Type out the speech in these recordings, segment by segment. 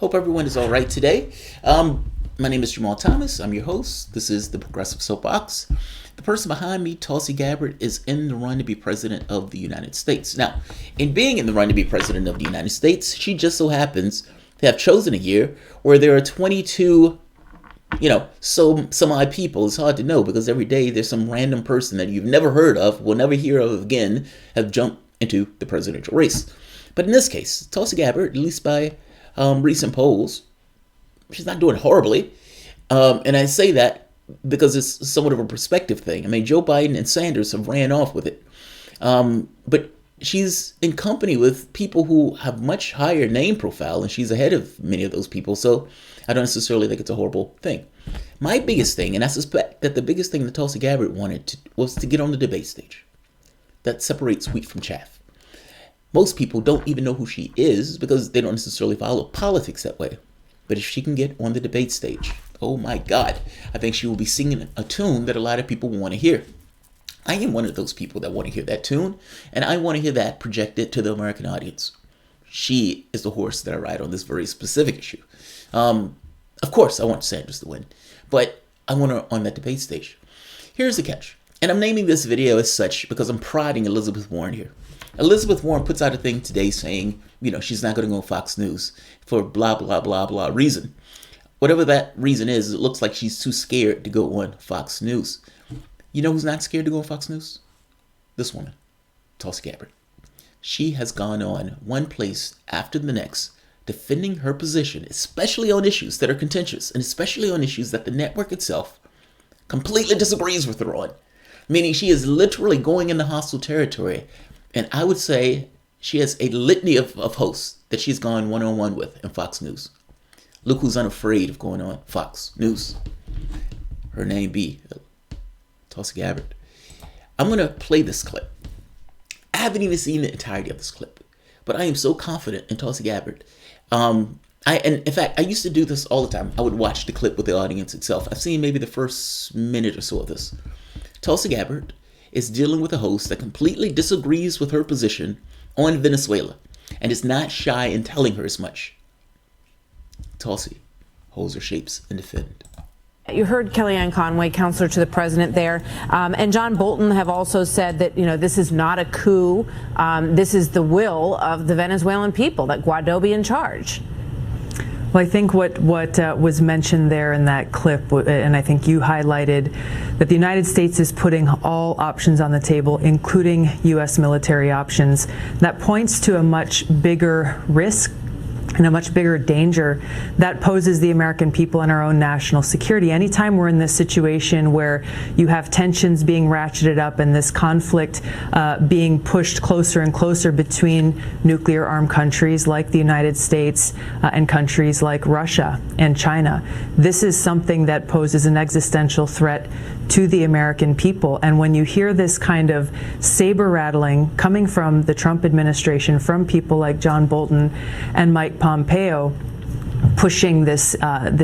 Hope everyone is all right today. My name is Jamarl Thomas. I'm your host. This is the Progressive Soapbox. The person behind me, Tulsi Gabbard, is in the run to be president of the United States. Now, in being in the run to be president of the United States, she just so happens to have chosen a year where there are 22 some odd people. It's hard to know because every day there's some random person that you've never heard of, will never hear of again, have jumped into the presidential race. But in this case, Tulsi Gabbard, at least by recent polls, she's not doing horribly. And I say that because it's somewhat of a perspective thing. I mean, Joe Biden and Sanders have ran off with it. But she's in company with people who have much higher name profile, and she's ahead of many of those people. So I don't necessarily think it's a horrible thing. My biggest thing, and I suspect that the biggest thing that Tulsi Gabbard was to get on the debate stage. That separates wheat from chaff. Most people don't even know who she is because they don't necessarily follow politics that way. But if she can get on the debate stage, oh my God, I think she will be singing a tune that a lot of people want to hear. I am one of those people that want to hear that tune, and I want to hear that projected to the American audience. She is the horse that I ride on this very specific issue. Of course, I want Sanders to win, but I want her on that debate stage. Here's the catch, and I'm naming this video as such because I'm prodding Elizabeth Warren here. Elizabeth Warren puts out a thing today saying, she's not going to go on Fox News for blah, blah, blah, blah reason. Whatever that reason is, it looks like she's too scared to go on Fox News. You know who's not scared to go on Fox News? This woman, Tulsi Gabbard. She has gone on one place after the next, defending her position, especially on issues that are contentious, and especially on issues that the network itself completely disagrees with her on. Meaning she is literally going into hostile territory. And I would say she has a litany of hosts that she's gone one-on-one with in Fox News. Look who's unafraid of going on Fox News. Her name be Tulsi Gabbard. I'm going to play this clip. I haven't even seen the entirety of this clip, but I am so confident in Tulsi Gabbard. And in fact, I used to do this all the time. I would watch the clip with the audience itself. I've seen maybe the first minute or so of this. Tulsi Gabbard is dealing with a host that completely disagrees with her position on Venezuela and is not shy in telling her as much. Tulsi holds her shapes and defend. You heard Kellyanne Conway, counselor to the president there, and John Bolton have also said that, this is not a coup. This is the will of the Venezuelan people, that Guaido be in charge. Well, I think what was mentioned there in that clip, and I think you highlighted, that the United States is putting all options on the table, including U.S. military options. That points to a much bigger risk and a much bigger danger that poses the American people and our own national security. Anytime we're in this situation where you have tensions being ratcheted up and this conflict being pushed closer and closer between nuclear armed countries like the United States and countries like Russia and China, this is something that poses an existential threat to the American people. And when you hear this kind of saber rattling coming from the Trump administration, from people like John Bolton and Mike Pompeo, pushing this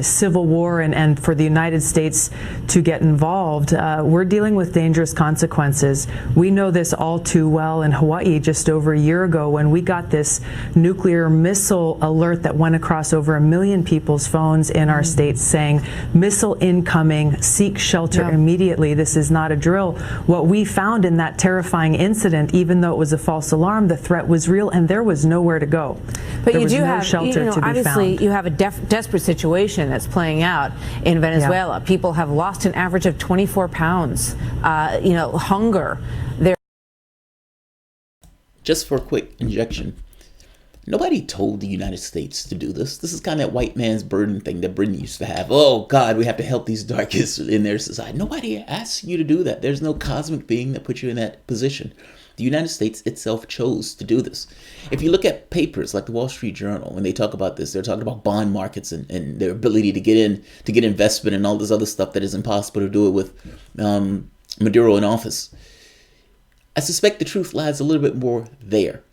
civil war and for the United States to get involved, we're dealing with dangerous consequences. We know this all too well in Hawaii just over a year ago when we got this nuclear missile alert that went across over 1 million people's phones in our state saying, missile incoming, seek shelter immediately. This is not a drill. What we found in that terrifying incident, even though it was a false alarm, the threat was real and there was nowhere to go. But there you was do no have, shelter to be obviously found. You have a desperate situation that's playing out in Venezuela. Yeah. People have lost an average of 24 pounds. Hunger. Just for a quick injection, nobody told the United States to do this. This is kind of that white man's burden thing that Britain used to have. Oh, God, we have to help these darkest in their society. Nobody asked you to do that. There's no cosmic being that put you in that position. The United States itself chose to do this. If you look at papers like the Wall Street Journal, when they talk about this, they're talking about bond markets and their ability to get investment and all this other stuff that is impossible to do it with Maduro in office. I suspect the truth lies a little bit more there.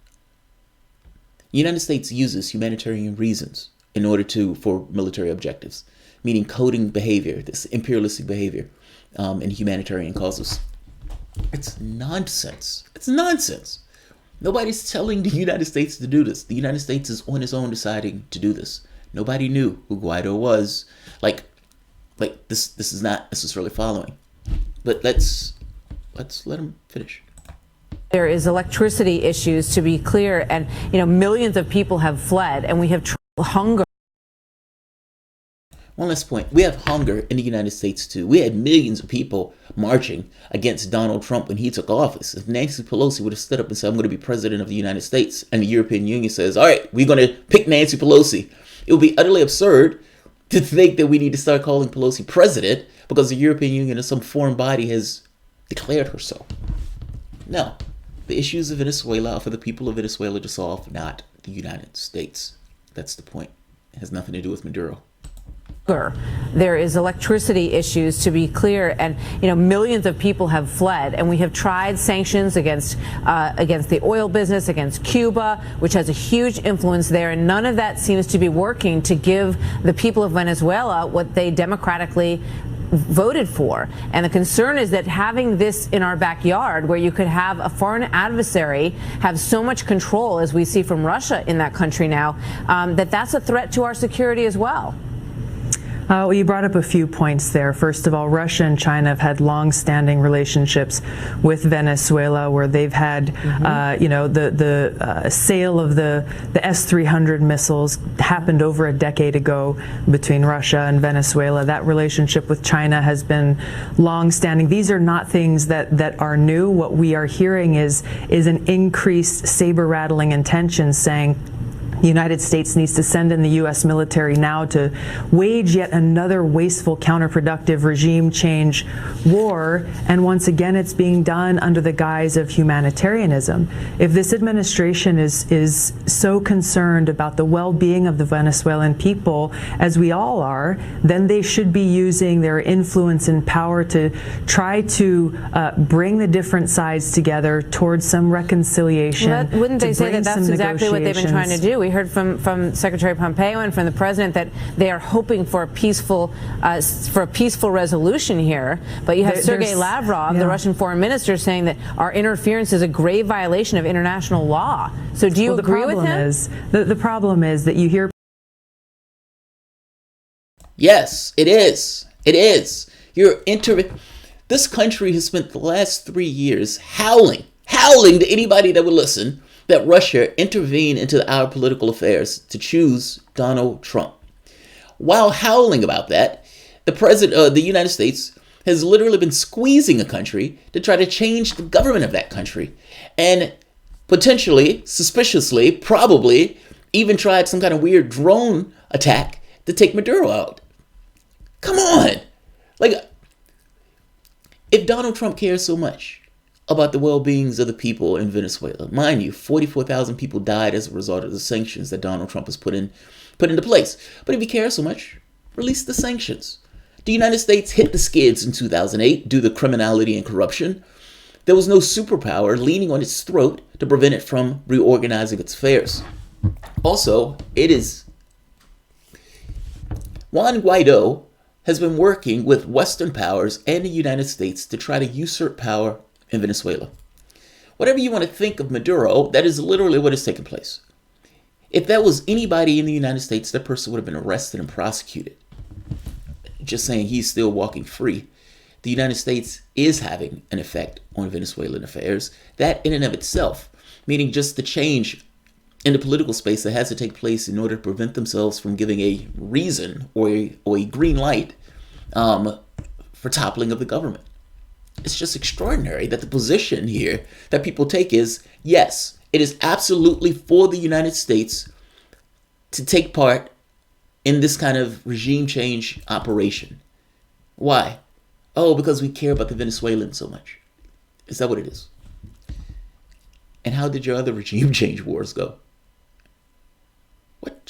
The United States uses humanitarian reasons in order for military objectives, meaning coding behavior, this imperialistic behavior in humanitarian causes. It's nonsense. It's nonsense. Nobody's telling the United States to do this. The United States is on its own deciding to do this. Nobody knew who Guaido was. Like this is not necessarily following. But let's let him finish. There is electricity issues, to be clear, and millions of people have fled, and we have hunger. One last point. We have hunger in the United States, too. We had millions of people marching against Donald Trump when he took office. If Nancy Pelosi would have stood up and said, I'm going to be president of the United States, and the European Union says, all right, we're going to pick Nancy Pelosi, it would be utterly absurd to think that we need to start calling Pelosi president because the European Union or some foreign body has declared her so. No. The issues of Venezuela are for the people of Venezuela to solve, not the United States. That's the point. It has nothing to do with Maduro. There is electricity issues, to be clear, and millions of people have fled, and we have tried sanctions against the oil business, against Cuba, which has a huge influence there, and none of that seems to be working to give the people of Venezuela what they democratically voted for. And the concern is that having this in our backyard, where you could have a foreign adversary have so much control, as we see from Russia in that country now, that's a threat to our security as well. Well, you brought up a few points there. First of all, Russia and China have had long-standing relationships with Venezuela, where they've had, the sale of the S-300 missiles happened over a decade ago between Russia and Venezuela. That relationship with China has been long-standing. These are not things that are new. What we are hearing is an increased saber-rattling intention saying, the United States needs to send in the U.S. military now to wage yet another wasteful, counterproductive regime change war. And once again, it's being done under the guise of humanitarianism. If this administration is so concerned about the well-being of the Venezuelan people, as we all are, then they should be using their influence and power to try to bring the different sides together towards some reconciliation. Well, wouldn't they say that that's exactly what they've been trying to do? We heard from Secretary Pompeo and from the president that they are hoping for a peaceful resolution here. But you have Sergei Lavrov, the Russian foreign minister, saying that our interference is a grave violation of international law. So do you agree with him? The problem is that you hear. Yes, it is. It is. This country has spent the last 3 years howling to anybody that would listen that Russia intervened into our political affairs to choose Donald Trump. While howling about that, the president of the United States has literally been squeezing a country to try to change the government of that country, and potentially, suspiciously, probably even tried some kind of weird drone attack to take Maduro out. Come on! If Donald Trump cares so much about the well-beings of the people in Venezuela, mind you, 44,000 people died as a result of the sanctions that Donald Trump has put into place. But if he cares so much, release the sanctions. The United States hit the skids in 2008 due to criminality and corruption. There was no superpower leaning on its throat to prevent it from reorganizing its affairs. Also, Juan Guaido has been working with Western powers and the United States to try to usurp power in Venezuela. Whatever you want to think of Maduro, that is literally what has taken place. If that was anybody in the United States, that person would have been arrested and prosecuted. Just saying he's still walking free. The United States is having an effect on Venezuelan affairs. That in and of itself, meaning just the change in the political space that has to take place in order to prevent themselves from giving a reason or a green light for toppling of the government. It's just extraordinary that the position here that people take is, yes, it is absolutely for the United States to take part in this kind of regime change operation. Why? Oh, because we care about the Venezuelans so much. Is that what it is? And how did your other regime change wars go? What?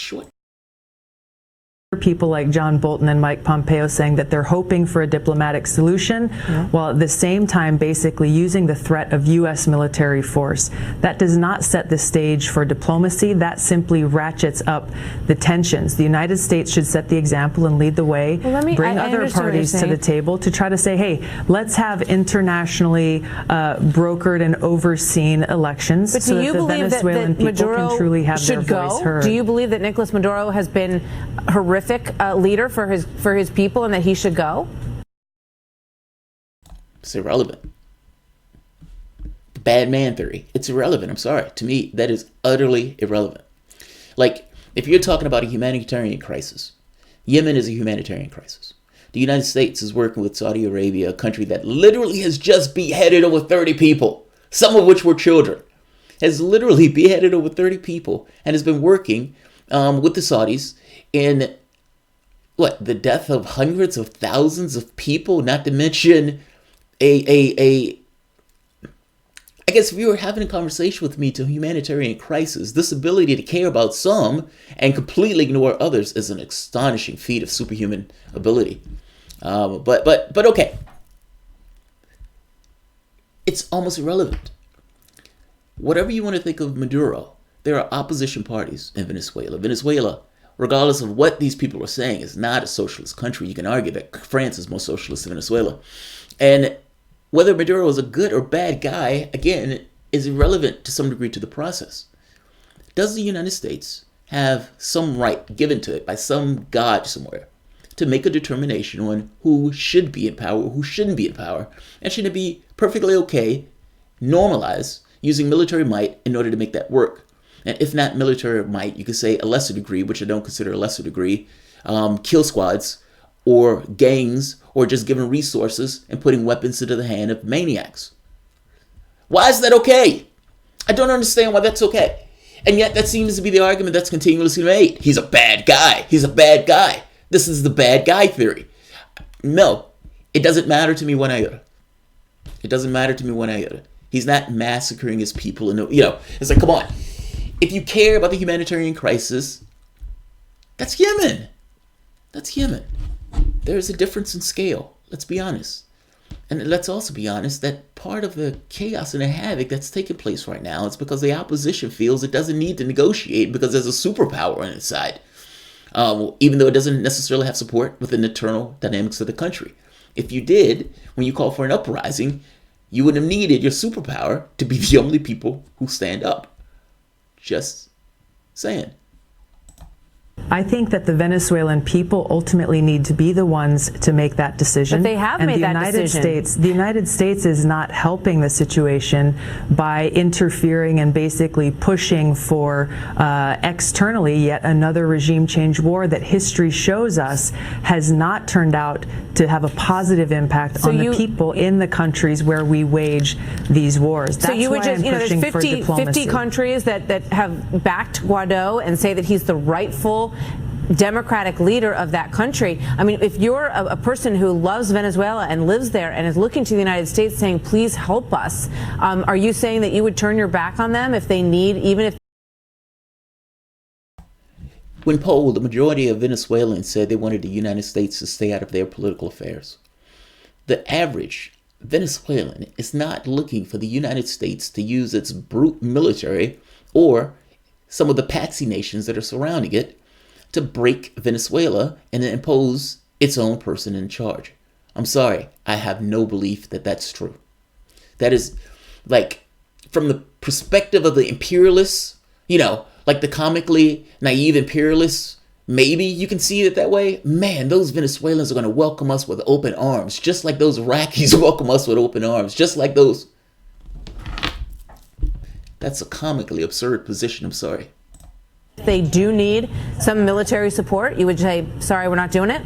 people like John Bolton and Mike Pompeo saying that they're hoping for a diplomatic solution, while at the same time basically using the threat of U.S. military force. That does not set the stage for diplomacy. That simply ratchets up the tensions. The United States should set the example and lead the way, bring other parties to the table to try to say, hey, let's have internationally brokered and overseen elections so that the Venezuelan people can truly have their voice heard. Do you believe that Nicolas Maduro has been a horrific leader for his people and that he should go? It's irrelevant. The bad man theory. It's irrelevant. I'm sorry. To me, that is utterly irrelevant. Like, if you're talking about a humanitarian crisis, Yemen is a humanitarian crisis. The United States is working with Saudi Arabia, a country that literally has just beheaded over 30 people, some of which were children, has literally beheaded over 30 people and has been working with the Saudis in the death of hundreds of thousands of people, not to mention I guess if you were having a conversation with me to a humanitarian crisis, this ability to care about some and completely ignore others is an astonishing feat of superhuman ability. But okay. It's almost irrelevant. Whatever you want to think of Maduro, there are opposition parties in Venezuela. Venezuela, regardless of what these people are saying, is not a socialist country. You can argue that France is more socialist than Venezuela. And whether Maduro is a good or bad guy, again, is irrelevant to some degree to the process. Does the United States have some right given to it by some god somewhere to make a determination on who should be in power, who shouldn't be in power, and should it be perfectly okay, normalize using military might in order to make that work? And if not military might, you could say a lesser degree, which I don't consider a lesser degree, kill squads or gangs, or just giving resources and putting weapons into the hand of maniacs. Why is that okay? I don't understand why that's okay. And yet that seems to be the argument that's continuously made. He's a bad guy. He's a bad guy. This is the bad guy theory. No, it doesn't matter to me one iota. It doesn't matter to me one iota. He's not massacring his people. It's like, come on. If you care about the humanitarian crisis, that's Yemen. That's Yemen. There's a difference in scale. Let's be honest. And let's also be honest that part of the chaos and the havoc that's taking place right now is because the opposition feels it doesn't need to negotiate because there's a superpower on its side. Even though it doesn't necessarily have support within the internal dynamics of the country. If you did, when you call for an uprising, you would have needed your superpower to be the only people who stand up. Just saying. I think that the Venezuelan people ultimately need to be the ones to make that decision. But they have made that decision. The United States is not helping the situation by interfering and basically pushing for externally yet another regime change war that history shows us has not turned out to have a positive impact on the people in the countries where we wage these wars. That's why I'm pushing for diplomacy. 50 countries that have backed Guaido and say that he's the rightful democratic leader of that country. I mean, if you're a person who loves Venezuela and lives there and is looking to the United States saying, please help us, are you saying that you would turn your back on them if they need, even if... When polled, the majority of Venezuelans said they wanted the United States to stay out of their political affairs. The average Venezuelan is not looking for the United States to use its brute military or some of the patsy nations that are surrounding it to break Venezuela and then impose its own person in charge. I'm sorry, I have no belief that that's true. That is, like, from the perspective of the imperialists, like the comically naive imperialists, maybe you can see it that way. Man, those Venezuelans are going to welcome us with open arms, just like those Iraqis welcome us with open arms, just like those. That's a comically absurd position, I'm sorry. They do need some military support. You would say, sorry, we're not doing it?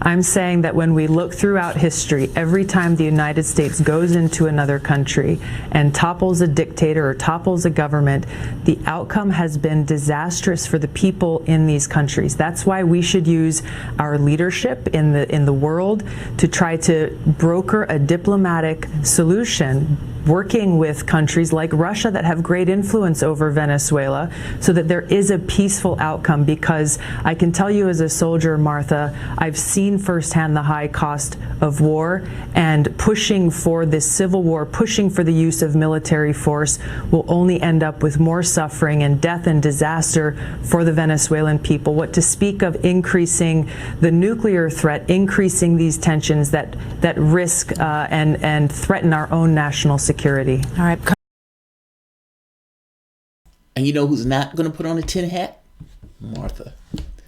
I'm saying that when we look throughout history, every time the United States goes into another country and topples a dictator or topples a government, the outcome has been disastrous for the people in these countries. That's why we should use our leadership in the world to try to broker a diplomatic solution working with countries like Russia that have great influence over Venezuela so that there is a peaceful outcome, because I can tell you as a soldier, Martha, I've seen firsthand the high cost of war, and pushing for this civil war, pushing for the use of military force will only end up with more suffering and death and disaster for the Venezuelan people. What to speak of increasing the nuclear threat, increasing these tensions that risk and threaten our own national security. All right. And you know who's not going to put on a tin hat? Martha.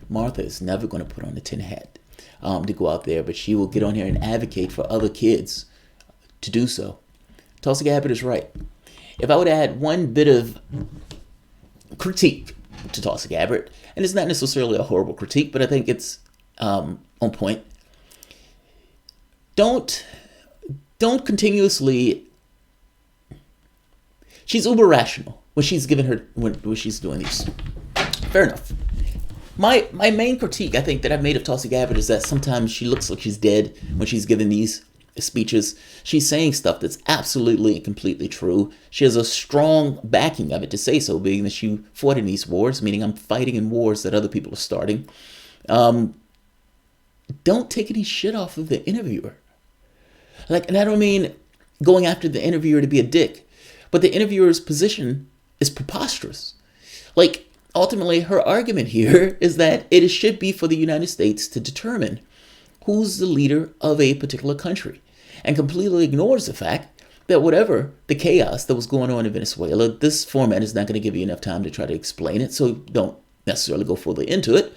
Martha is never going to put on a tin hat to go out there, but she will get on here and advocate for other kids to do so. Tulsi Gabbard is right. If I would add one bit of critique to Tulsi Gabbard, and it's not necessarily a horrible critique, but I think it's on point. Don't continuously. She's uber rational when she's when she's doing these. Fair enough. My main critique, I think, that I've made of Tulsi Gabbard is that sometimes she looks like she's dead when she's giving these speeches. She's saying stuff that's absolutely and completely true. She has a strong backing of it to say so, being that she fought in these wars, meaning I'm fighting in wars that other people are starting. Don't take any shit off of the interviewer. And I don't mean going after the interviewer to be a dick, but the interviewer's position is preposterous. Ultimately, her argument here is that it should be for the United States to determine who's the leader of a particular country, and completely ignores the fact that whatever the chaos that was going on in Venezuela, this format is not going to give you enough time to try to explain it, so don't necessarily go fully into it.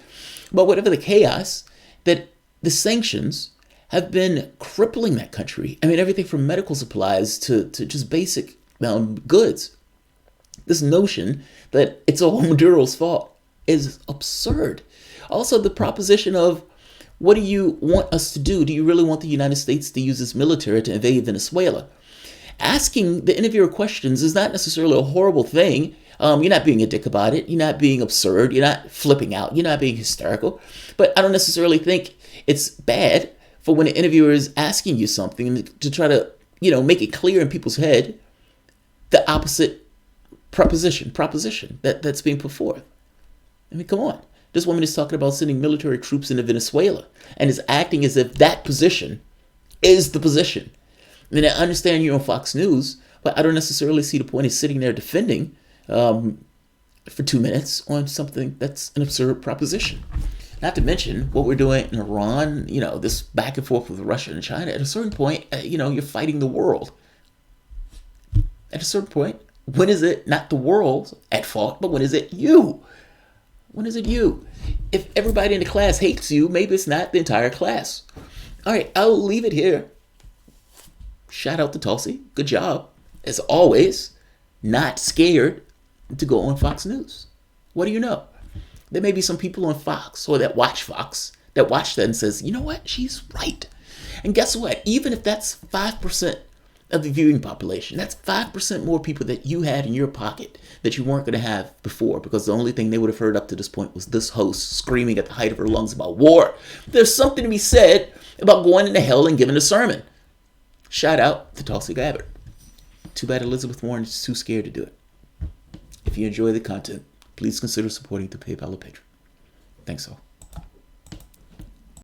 But whatever the chaos, that the sanctions have been crippling that country. I mean, everything from medical supplies to just basic goods. This notion that it's all Maduro's fault is absurd. Also, the proposition of, what do you want us to do? Do you really want the United States to use its military to invade Venezuela? Asking the interviewer questions is not necessarily a horrible thing. You're not being a dick about it. You're not being absurd. You're not flipping out. You're not being hysterical. But I don't necessarily think it's bad for when an interviewer is asking you something to try to, make it clear in people's head the opposite proposition that's being put forth. I mean, come on. This woman is talking about sending military troops into Venezuela and is acting as if that position is the position. I mean, I understand you're on Fox News, but I don't necessarily see the point of sitting there defending for 2 minutes on something that's an absurd proposition. Not to mention what we're doing in Iran, this back and forth with Russia and China. At a certain point, you're fighting the world. At a certain point, when is it not the world at fault, but when is it you? When is it you? If everybody in the class hates you, maybe it's not the entire class. All right, I'll leave it here. Shout out to Tulsi. Good job. As always, not scared to go on Fox News. What do you know? There may be some people on Fox or that watch that and says, you know what? She's right. And guess what? Even if that's 5% of the viewing population, that's 5% more people that you had in your pocket that you weren't going to have before, because the only thing they would have heard up to this point was this host screaming at the height of her lungs about war. There's something to be said about going into hell and giving a sermon. Shout out to Tulsi Gabbard. Too bad Elizabeth Warren is too scared to do it. If you enjoy the content, please consider supporting the PayPal or Patreon. Thanks all.